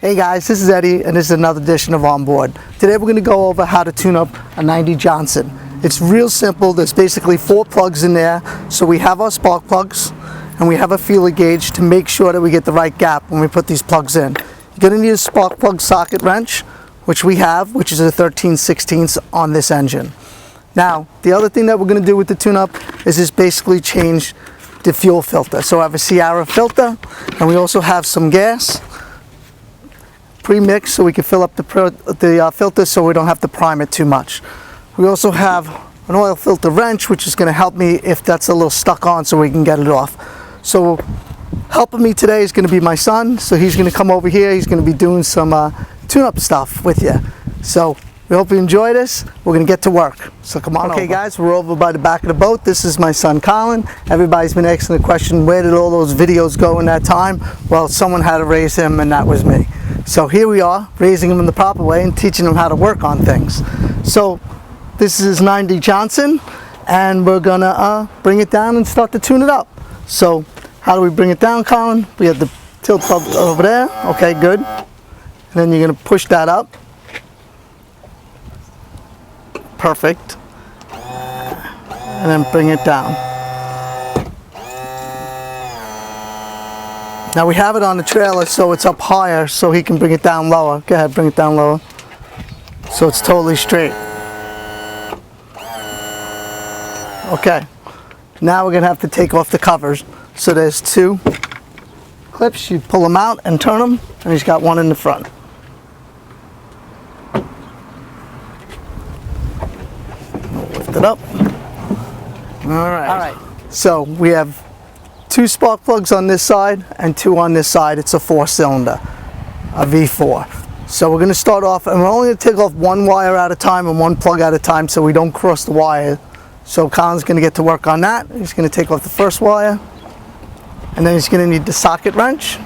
Hey guys, this is Eddie and this is another edition of Onboard. Today we're going to go over how to tune up a 90 Johnson. It's real simple. There's basically 4 plugs in there. So we have our spark plugs and we have a feeler gauge to make sure that we get the right gap when we put these plugs in. You're going to need a spark plug socket wrench, which we have, which is a 13/16 on this engine. Now, the other thing that we're going to do with the tune-up is just basically change the fuel filter. So I have a Sierra filter and we also have some gas pre-mixed so we can fill up the filter so we don't have to prime it too much. We also have an oil filter wrench, which is going to help me if that's a little stuck on so we can get it off. So helping me today is going to be my son, so he's going to come over here. He's going to be doing some tune-up stuff with you. So we hope you enjoy this. We're going to get to work. So come on over. Okay guys, we're over by the back of the boat. This is my son Colin. Everybody's been asking the question, where did all those videos go in that time? Well, someone had to raise him and that was me. So here we are, raising him in the proper way and teaching him how to work on things. So this is 90 Johnson and we're gonna bring it down and start to tune it up. So how do we bring it down, Colin? We have the tilt pump over there. Okay, good. And then you're gonna push that up. Perfect. And then bring it down. Now we have it on the trailer so it's up higher so he can bring it down lower. Go ahead, bring it down lower. So it's totally straight. Okay. Now we're going to have to take off the covers. So there's 2 clips. You pull them out and turn them, and he's got one in the front. Lift it up. All right. So we have 2 spark plugs on this side and 2 on this side. It's a 4-cylinder, a V4. So we're going to start off, and we're only going to take off 1 wire at a time and 1 plug at a time so we don't cross the wire. So Colin's going to get to work on that. He's going to take off the first wire, and then he's going to need the socket wrench.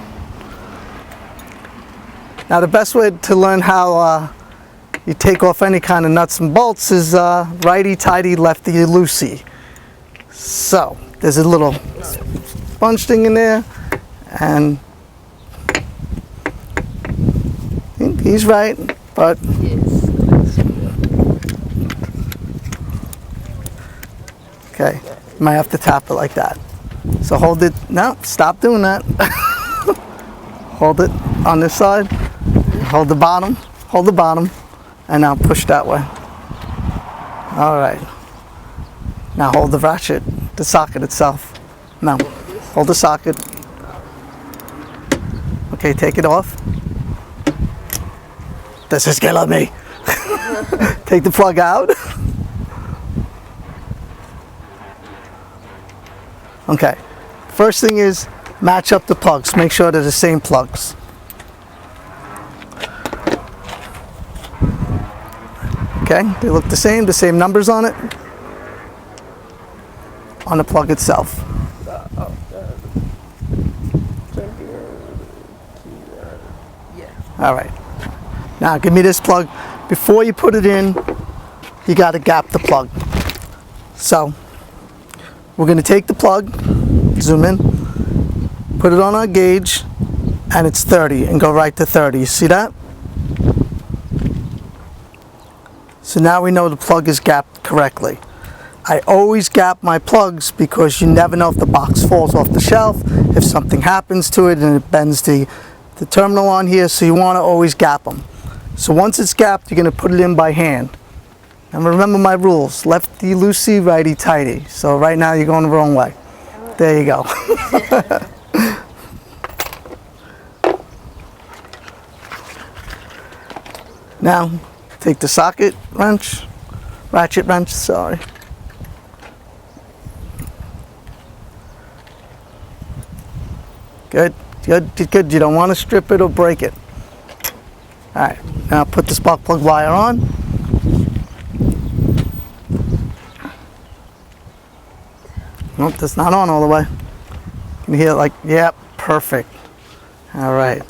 Now the best way to learn how you take off any kind of nuts and bolts is righty-tighty, lefty-loosey. So there's a little sponge thing in there, and I think he's right, but okay, you might have to tap it like that. So hold it. No, stop doing that. Hold it on this side. Hold the bottom, and now push that way. All right. Now hold the ratchet, the socket itself. Now, hold the socket. Okay, take it off. This is killing me. Take the plug out. Okay, first thing is match up the plugs. Make sure they're the same plugs. Okay, they look the same numbers on it. On the plug itself. All right. Now give me this plug. Before you put it in, you got to gap the plug. So we're going to take the plug, zoom in, put it on our gauge, and it's 30, and go right to 30. You see that? So now we know the plug is gapped correctly. I always gap my plugs because you never know if the box falls off the shelf, if something happens to it and it bends the terminal on here, so you want to always gap them. So once it's gapped, you're going to put it in by hand. And remember my rules, lefty loosey, righty tighty. So right now you're going the wrong way. There you go. Now take the ratchet wrench, sorry. Good. You don't want to strip it or break it. All right, now put the spark plug wire on. Nope, that's not on all the way. Can you hear it like, yep, perfect. All right.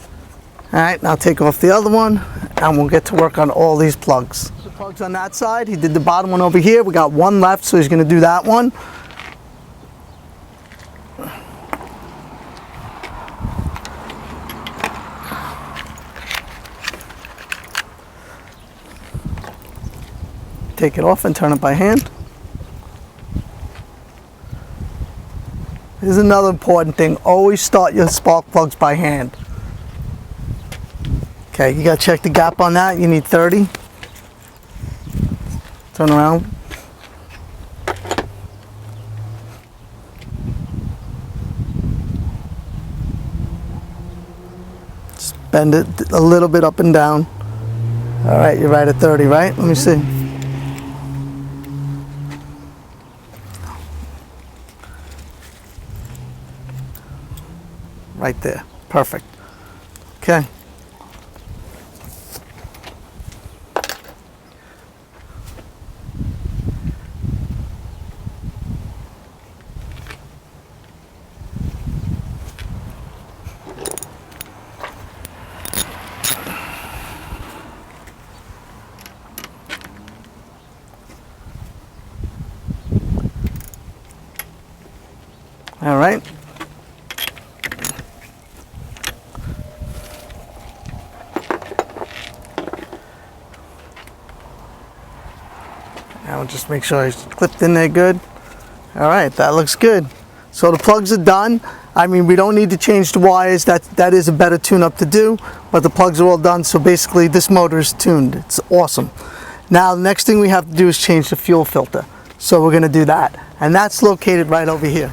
All right, now take off the other one and we'll get to work on all these plugs. The plugs on that side, he did the bottom one over here. We got one left, so he's going to do that one. take it off and turn it by hand. Here's another important thing. Always start your spark plugs by hand. Okay, you gotta check the gap on that. You need 30. Turn around. Just bend it a little bit up and down. All right, you're right at 30, right? Let me see. Right there, perfect. Okay. All right. Now we'll just make sure it's clipped in there good. All right, that looks good. So the plugs are done. I mean, we don't need to change the wires. That is a better tune-up to do, but the plugs are all done. So basically, this motor is tuned. It's awesome. Now, the next thing we have to do is change the fuel filter. So we're gonna do that. And that's located right over here.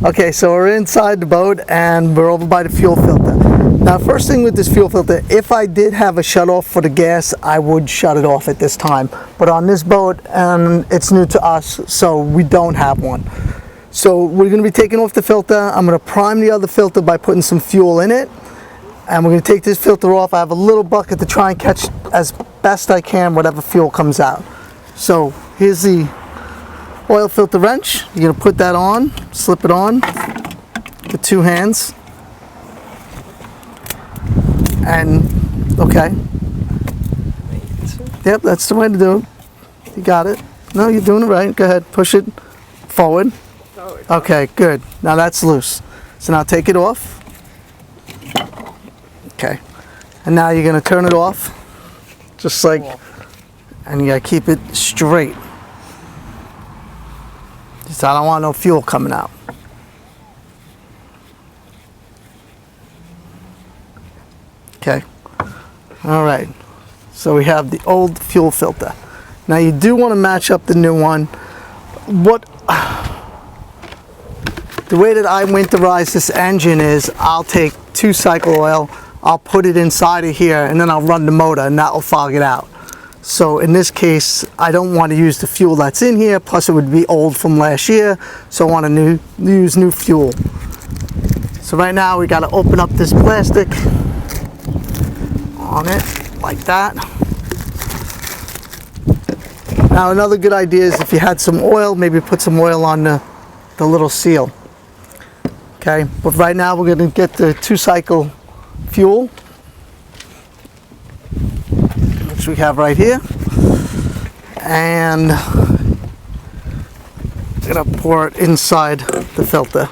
Okay, so we're inside the boat and we're over by the fuel filter. Now, first thing with this fuel filter, if I did have a shut off for the gas, I would shut it off at this time. But on this boat, it's new to us, so we don't have one. So we're gonna be taking off the filter. I'm gonna prime the other filter by putting some fuel in it. And we're gonna take this filter off. I have a little bucket to try and catch as best I can whatever fuel comes out. So here's the oil filter wrench. You're gonna put that on, slip it on with two hands. And, okay. Yep, that's the way to do it. You got it. No, you're doing it right. Go ahead, push it forward. Okay, good. Now that's loose. So now take it off. Okay. And now you're gonna turn it off. Just like, and you gotta keep it straight. So I don't want no fuel coming out. Okay. All right. So we have the old fuel filter. Now you do want to match up the new one. The way that I winterize this engine is I'll take 2-cycle oil, I'll put it inside of here, and then I'll run the motor, and that will fog it out. So in this case, I don't want to use the fuel that's in here, plus it would be old from last year, so I want to use new fuel. So right now we got to open up this plastic on it, like that. Now another good idea is if you had some oil, maybe put some oil on the little seal. Okay, but right now we're going to get the 2-cycle fuel, which we have right here, and I'm going to pour it inside the filter.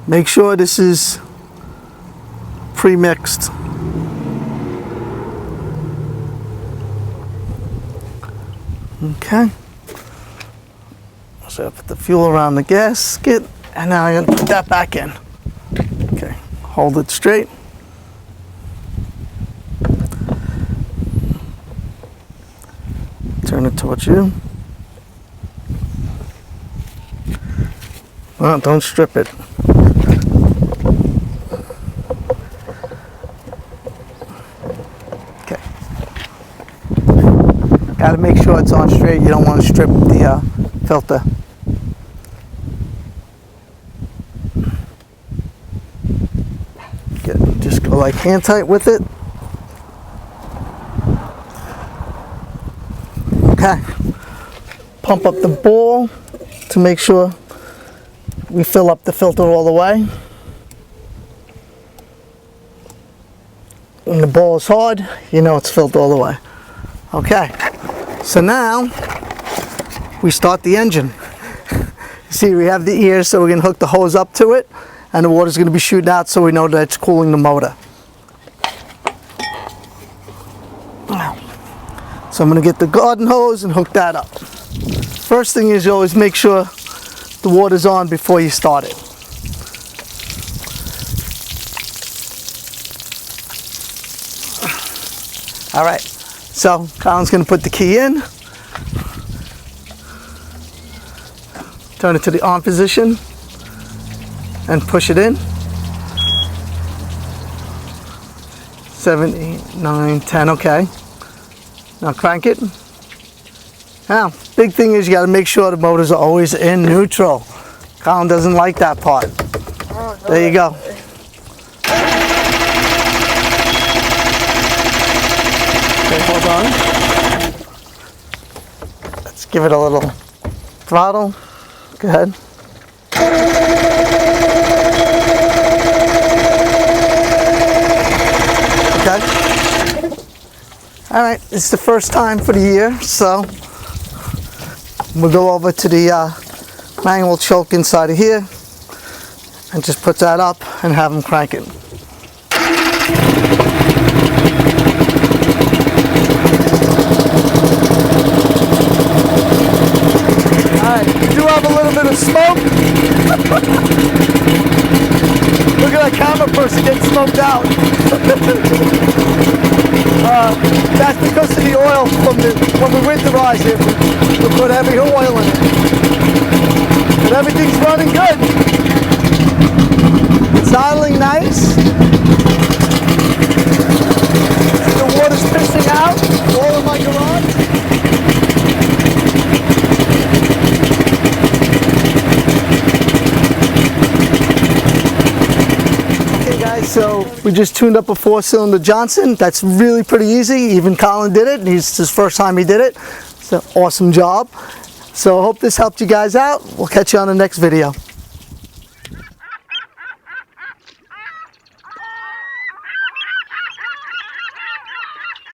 Make sure this is pre-mixed. Okay. So I put the fuel around the gasket, and now I'm going to put that back in. Okay, hold it straight. Turn it towards you. Well, don't strip it. Got to make sure it's on straight. You don't want to strip the filter. Just go like hand tight with it. Okay. Pump up the ball to make sure we fill up the filter all the way. When the ball is hard, you know it's filled all the way. Okay, so now we start the engine. See, we have the ears, so we're going to hook the hose up to it, and the water's going to be shooting out so we know that it's cooling the motor. So I'm going to get the garden hose and hook that up. First thing is you always make sure the water's on before you start it. All right, so Colin's going to put the key in, turn it to the on position, and push it in. 7, 8, 9, 10, okay. Now crank it. Now, big thing is you got to make sure the motors are always in neutral. Colin doesn't like that part. There you go. Okay, hold on. Let's give it a little throttle. Go ahead. Okay. All right, it's the first time for the year, so we'll go over to the manual choke inside of here and just put that up and have them crank it. All right, we do have a little bit of smoke. Look at that camera person getting smoked out. That's because of the oil from when we winterize it. We put heavy oil in it. But everything's running good. It's idling nice. The water's pissing out all in my garage. So we just tuned up a 4-cylinder Johnson. That's really pretty easy. Even Colin did it. It's his first time he did it. It's an awesome job. So I hope this helped you guys out. We'll catch you on the next video.